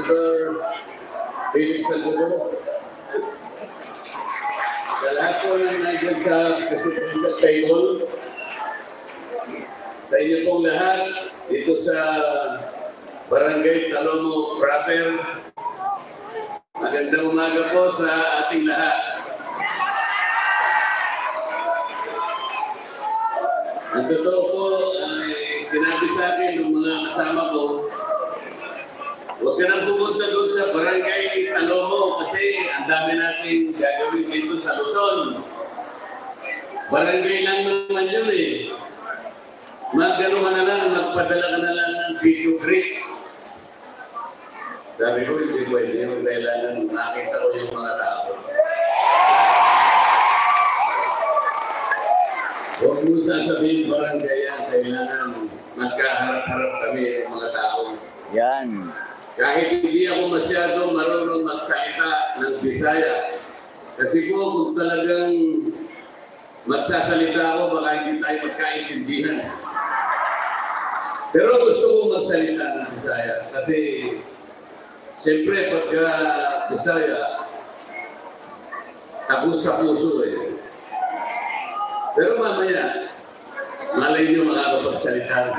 Senator Philip Salvador. Sa lahat po ng nandiyan sa presidential table, sa inyo pong lahat, dito sa Barangay Talomo Proper, magandang umaga po sa ating lahat. Ang totoo po, sinabi sa akin ng mga kasama ko, huwag ka nang pumunta doon sa Barangay Talomo kasi ang dami natin gagawin dito sa Luzon. Barangay lang naman yun eh. Magano ka na lang, magpadala ka na lang ng video clip. Sabi ko, hindi pwede yung kailangan nakita ko yung mga tao. Huwag mo sasabihin barangay yan, kailangan magkaharap-harap kami yung mga tao. Yan. Kahit hindi ako masyado marunong magsalita ng Bisaya. Kasi po, kung talagang magsasalita ako, baka hindi tayo magkaintindihan. Pero gusto kong magsalita ng Bisaya. Kasi, siyempre, pagka Bisaya, tapos sa puso eh. Pero mamaya, malay nyo makakapagsalita.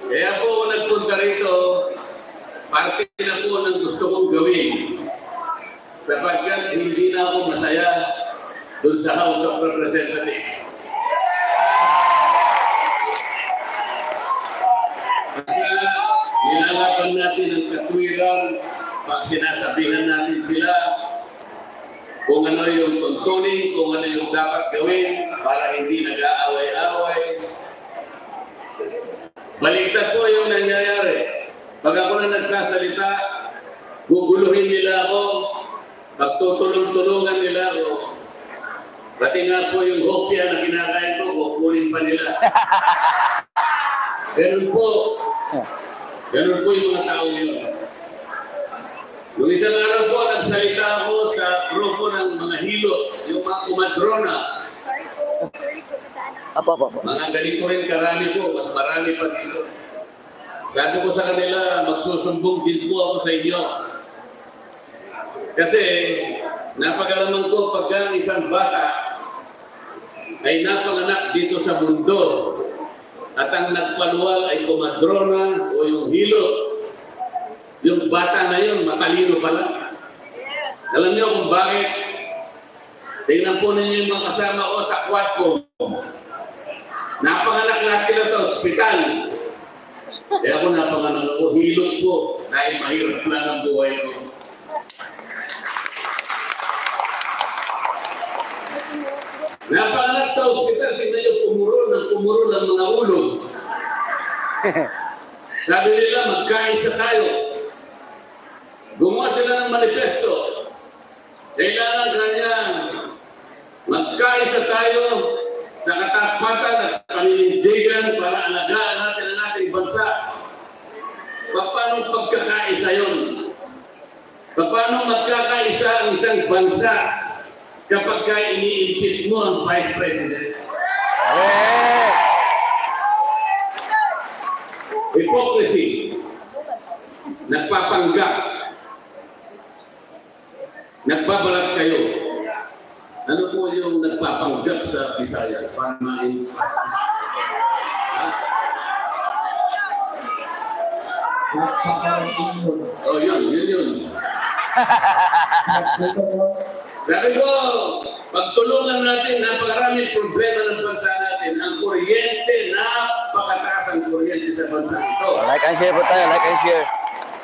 Kaya po nagpunta rito, parte na po ng gusto kong gawin. Sapagkat hindi na ako masaya doon sa House of Representatives. Pagka nilalaban natin ang katwiran, pag sinasabihan natin sila, kung ano yung tuntunin, kung ano yung dapat gawin para hindi nag-aaway-aaway. Baliktad po yung nangyayari. Pag ako na nagsasalita, guguluhin nila ako, pagtutulong-tulungan nila ako. Pati nga po yung hopya na kinakain ko, kukunin pa nila. Ganun po. Ganun po yung mga tao yun. Nung isang araw po, nagsalita ako sa grupo ng mga hilot, yung mga kumadrona. Mga ganito rin karami po, mas marami pa dito. Sabi ko sa kanila, magsusumbong din po ako sa inyo. Kasi napag-alaman ko pagka ang isang bata ay napanganak dito sa mundo at ang nagpaluwal ay kumadrona o yung hilot. Yung bata na yun, matalino pala. Alam niyo kung bakit? Tingnan po ninyo yung mga kasama ko sa Quadcom. Napanganak lahat sila sa ospital. Kaya ako napanganak ako, hilot po, dahil mahirap lang ang buhay ko. Napanganak sa ospital, tingnan niyo, pumuro ng mga ulo. Sabi nila, magkaisa tayo. Gumawa sila ng manifesto. Kailangan ganyan. Magkaisa tayo sa katapatan at paninindigan para alagaan natin ang ating bansa. Paano pagkakaisa yun? Paano magkakaisa ang isang bansa kapag ini-impeach mo ang Vice President? Hypocrisy. Nagpapanggap. Nagbabalat kayo. Ano po yung nagpapanggap sa Bisaya para ma-impass? Oh, yun. Sabi ko, pagtulungan natin, napakaraming problema ng bansa natin. Ang kuryente, napakataas ang kuryente sa bansa ito. Like and share po tayo, like and share.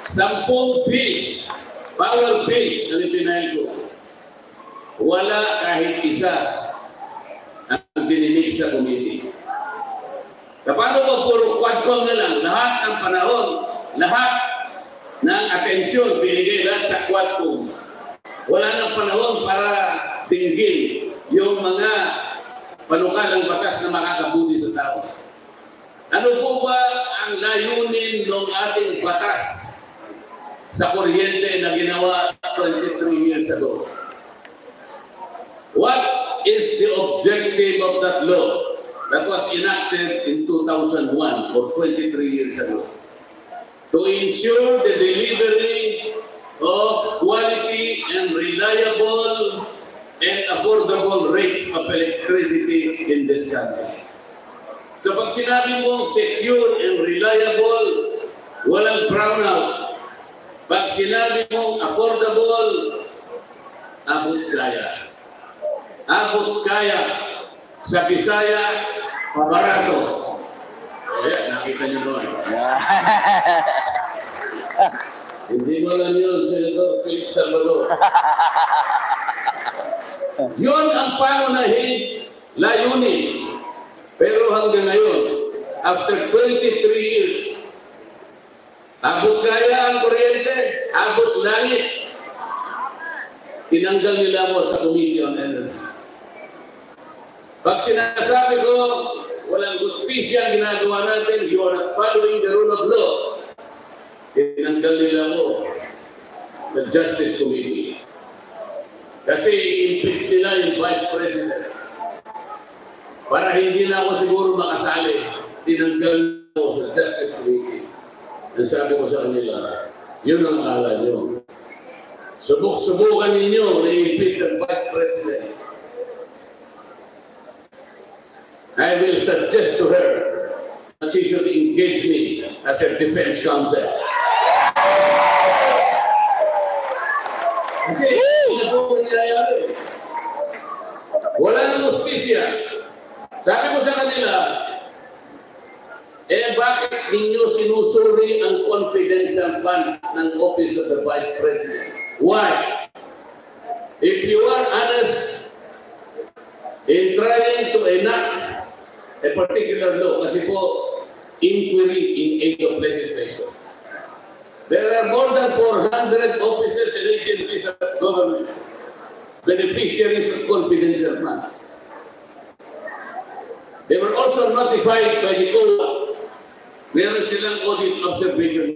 10 bills. Power bill, ano pinahin ko? Wala kahit isa ang dininig sa committee. Paano ba puro Quadcom na lang? Lahat ng panahon, lahat ng atensyon binigay lahat sa Quadcom. Wala nang panahon para tingin yung mga panukalang batas na makakabuti sa tao. Ano po ba ang layunin ng ating batas sa kuryente na ginawa 23 years ago? What is the objective of that law that was enacted in 2001 or 23 years ago? to ensure the delivery of quality and reliable and affordable rates of electricity in this country. So pag sinabi mo secure and reliable, walang brownout. Pag sinabi mong affordable, abot kaya. Abot kaya. Sa Bisaya, barato. Ayan, nakita niyo naman. Hindi mo lang yun, Senator Felix Salvador. Yun ang pangunahing layunin. Pero hanggang ngayon, after 23 years, abot kaya ang kuryente, abot langit. Tinanggal nila mo sa Committee on Energy. Pag sinasabi ko, walang justisya ang ginagawa natin, you are not following the rule of law. Tinanggal nila mo sa Justice Committee. Kasi i-impeach nila yung Vice President. Para hindi na ako siguro makasali, tinanggal mo sa Justice Committee. Ang sabi ko sa kanila, yun ang akala nyo. Subok-subukan ninyo na i-impeach ang Vice President. I will suggest to her that she should engage me as her defense counsel. Kasi, hindi po nangyayari. Wala nang justisya. Sabi ko sa kanila, bakit ninyo sinusuri ang confidential funds ng Office of the Vice President? Why? If you are honest in trying to enact a particular law, kasi po, inquiry in aid of legislation. There are more than 400 offices and agencies of government, beneficiaries of confidential funds. They were also notified by the COA. Meron silang audit observation.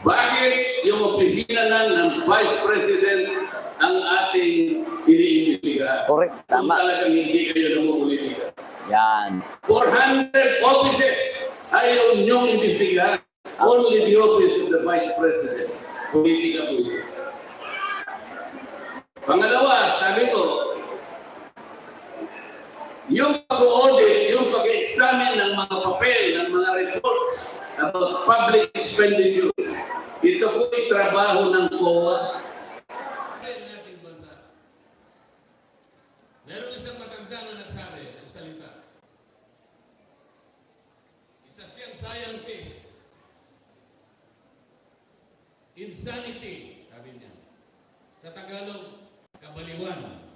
Bakit yung opisina ng Vice President ang ating iniimbestiga? Correct. Kung Tama. talagang hindi kayo namumulitika. Yan. 400 offices ayaw niyong imbestigahan. Only the office of the Vice President. Politika po ito. Pangalawa, sabi ko, yung pag-audit, yung pag-examine ng mga papel, ng mga reports about public expenditure, ito po ay trabaho ng COA. Meron isang matanda na nagsalita. Isa siyang scientist. Insanity, sabi niya. Sa Tagalog, kabaliwan.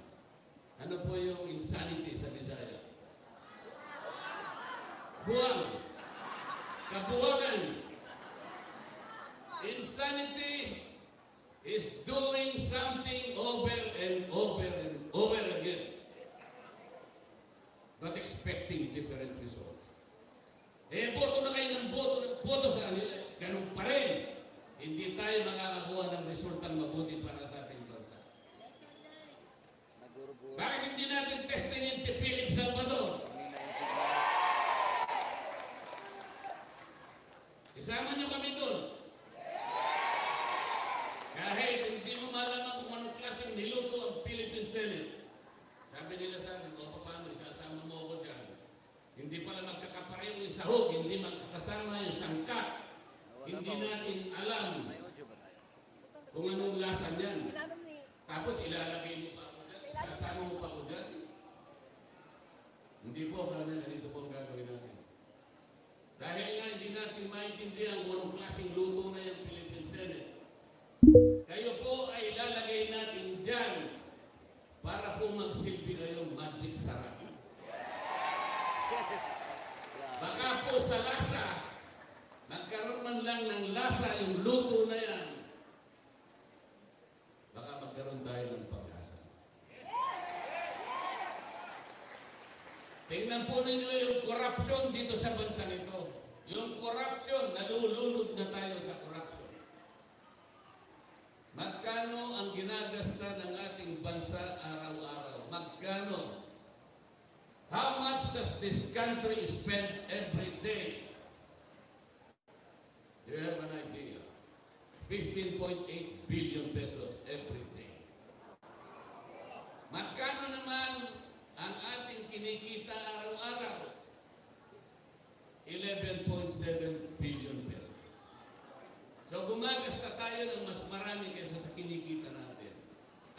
Ano po yung insanity sa Bisaya? Buwang. Kabuwangan. Insanity is doing something over and over and over again, but expecting different results. Boto na kayo ng boto sa kanila. Ganun pa rin. Hindi tayo makakakuha ng resultang mabuti para sa ating bansa. Bakit hindi natin testingin si Philip Salvador? Isama niyo kami doon. Kahit hindi mo malaman kung anong klaseng niluto ang Philippine Senate. Sabi nila sa akin, o paano, isasama mo ako dyan. Hindi pala magkakapareho yung sahog, hindi magkakasama yung sangkat. Hindi natin alam kung anong lasa niyan. Tapos ilalagay mo pa ako dyan, isasama mo pa ako dyan. Hindi po, kanya ganito po ang gagawin natin. Dahil nga hindi natin maintindihan kung anong klaseng luto na yung Philippine Senate. Kayo po ay ilalagay natin dyan para po magsilbi kayong magic sarap. Baka po sa lasa, magkaroon man lang ng lasa yung luto na yan. Baka magkaroon tayo ng pag-asa. Tingnan po ninyo yung corruption dito sa bansa nito. Yung corruption, nalulunod na tayo sa corruption. Magkano ang ginagasta ng ating bansa araw-araw? Magkano? How much does this country spend every day? 15.8 billion pesos every day. Magkano naman ang ating kinikita araw-araw? 11.7 billion pesos. So gumagasta tayo ng mas marami kaysa sa kinikita natin.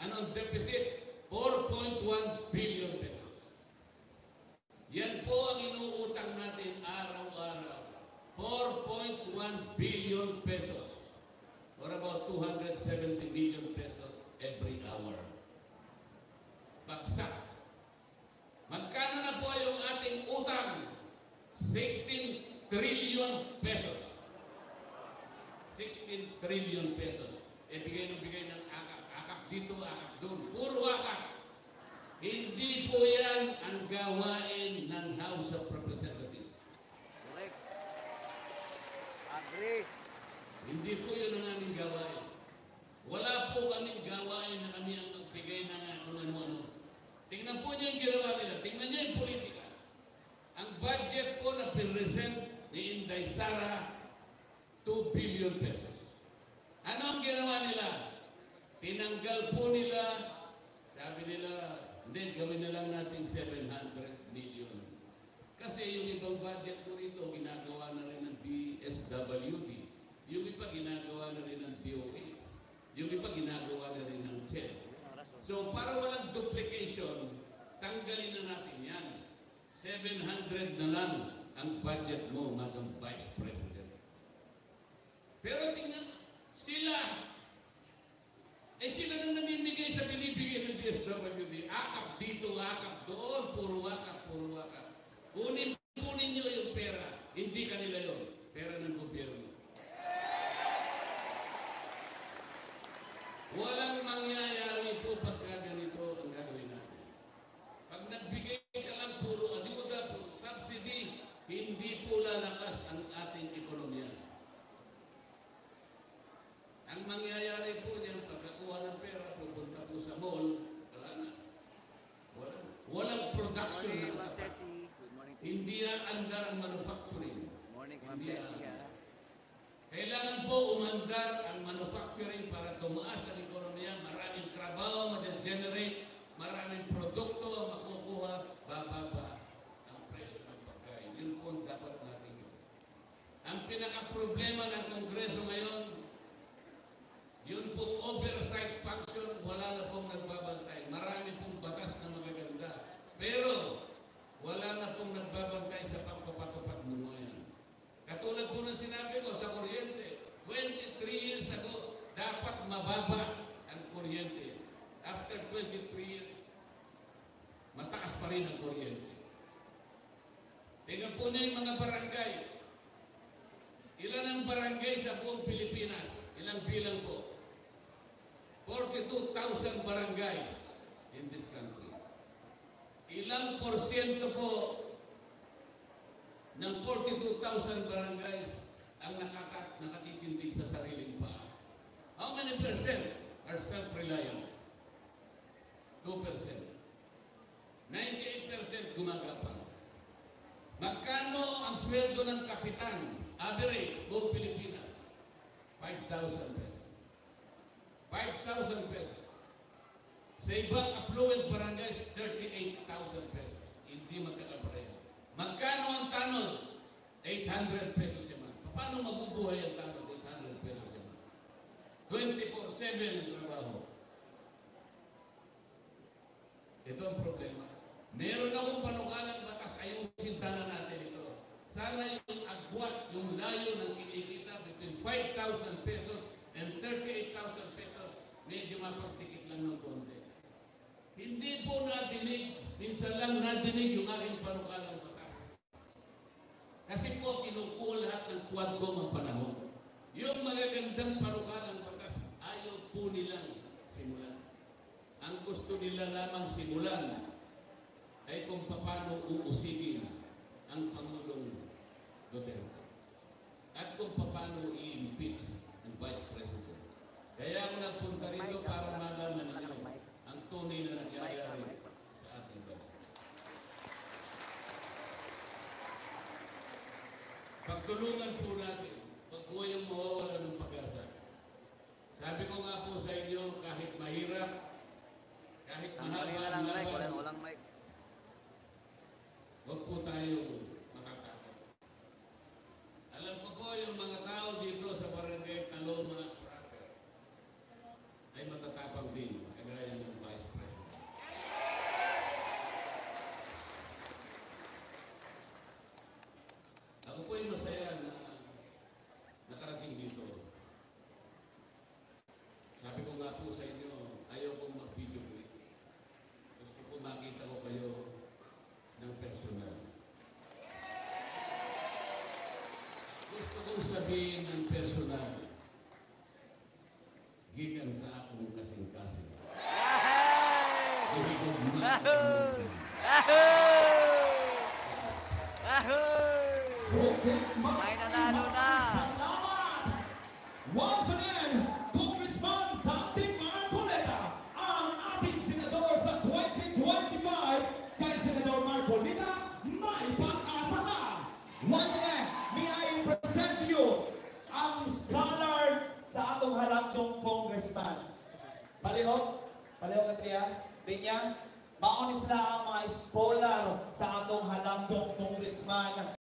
Anong deficit? 4.1 billion pesos. Yan po ang inuutang natin araw-araw. 4.1 billion pesos. Or about 270 million pesos every hour. Bagsak. Magkano na po yung ating utang? 16 trillion pesos. 16 trillion pesos. E bigay ng akap. Akap dito, akap doon. Puro akap. Hindi po yan ang gawain ng House of Representatives. Correct. Agree. Hindi po yun ang aming gawain. Wala po kaming gawain na kami ang magbigay ng kung ano-ano. Tingnan po niyo yung ginawa nila. Tingnan niyo yung politika. Ang budget po na pinresent ni Inday Sara, 2 billion pesos. Ano ang ginawa nila? Tinanggal po nila, sabi nila, hindi, gawin na lang natin 700 million. Kasi yung ibang budget po rito, ginagawa na rin ng DSWD. Yung iba ginagawa na rin ng DOH. Yung iba ginagawa na rin ng CHED. So para walang duplication, tanggalin na natin yan. 700 na lang ang budget mo, Madam Vice President. Pero tingnan, sila nang namimigay sa binibigay ng DSWD. Akap dito, akap doon, puro akap, puro akap. Kunin nyo yung pera. Hindi kanila yun. Pera ng gobyerno. Walang mangyayari po pagka ganito ang gagawin natin. Pag nagbigay ka lang puro ayuda, puro subsidy, hindi po lalakas ang ating ekonomiya. Ang mangyayari po niyan, pagkakuha ng pera, pupunta po sa mall, wala na. Walang production na katapat. Hindi yan andar ang manufacturing. Hindi yan. Kailangan po umandar ang manufacturing para tumaas ang ekonomiya, maraming trabaho ma-generate, maraming produkto ang makukuha, bababa ang presyo ng pagkain. Yun po dapat natin yun. Ang pinaka-problema ng Kongreso ngayon, yun pong oversight function, wala na pong nagbabantay. Marami pong batas na magaganda. Pero, wala na pong nagbabantay sa pagpapatupad ng mga yan. Katulad po ng sinabi ko sa kuryente, 23 years ago, dapat mababa ang kuryente. After 23 years, mataas pa rin ang kuryente. Tingnan po niyo yung mga barangay. Ilan ang barangay sa buong Pilipinas? Ilang bilang po? 42,000 barangay in this country. Ilang porsyento po ng 42,000 barangays ang nakatitindig sa sariling paa? How many percent are self-reliant? 2%. 98% gumagapang. Magkano ang sweldo ng kapitan? Average, buong Pilipinas? 5,000 pesos. 5,000 pesos. Sa ibang affluent barangays, 38,000 pesos. Hindi magkakapareho. Magkano ang tanod? 800 pesos a month. Paano mabubuhay ang tanod? 800 pesos a month. 24/7 ang trabaho. Ito ang problema. Meron akong panukalang batas, ayusin sana natin ito. Sana yung agwat, yung layo ng kinikita between 5,000 pesos and 38,000 pesos, medyo mapagtikit lang ng konti. Hindi po nadinig, minsan lang nadinig yung aking panukalang batas. Kasi po kinukuha lahat ng Quadcom ang panahon. Yung magagandang panukalang batas, ayaw po nilang simulan. Ang gusto nila lamang simulan ay kung paano uusigin ang Pangulong Duterte at kung paano i-impeach ang Vice President. Kaya ako nagpunta rito para malaman ninyo ang tunay na nangyayari sa ating bansa. Pagtulungan po natin, pag po yung mawawala ng pag-asa. Sabi ko nga po sa inyo, kahit mahirap, kahit Ang mahal kanina ang lang mic, laban, walang mic. huwag po tayong makatakot. Alam ko po yung mga tao dito sa Barangay Taloma, Cracker, ay matatapang din, kagaya ng Vice President. Ako po ay masaya na nakarating dito. Sabi ko nga po sa inyo, ayaw kong mag-video clip. Gusto ko makita ko kayo ng personal. Gusto kong sabihin ng personal. Gikan sa akong kasing-kasing. Ihigog na akong May nanalo na. Salamat! Once again, Congressman Dante Marcoleta, ang ating senador sa 2025. Kay Senador Marcoleta, may pag-asa ka! Once again, may I present you ang scholar sa atong halagdong congressman. Palihog, Katria, Linya, maonis na ang mga scholar sa atong halagdong congressman.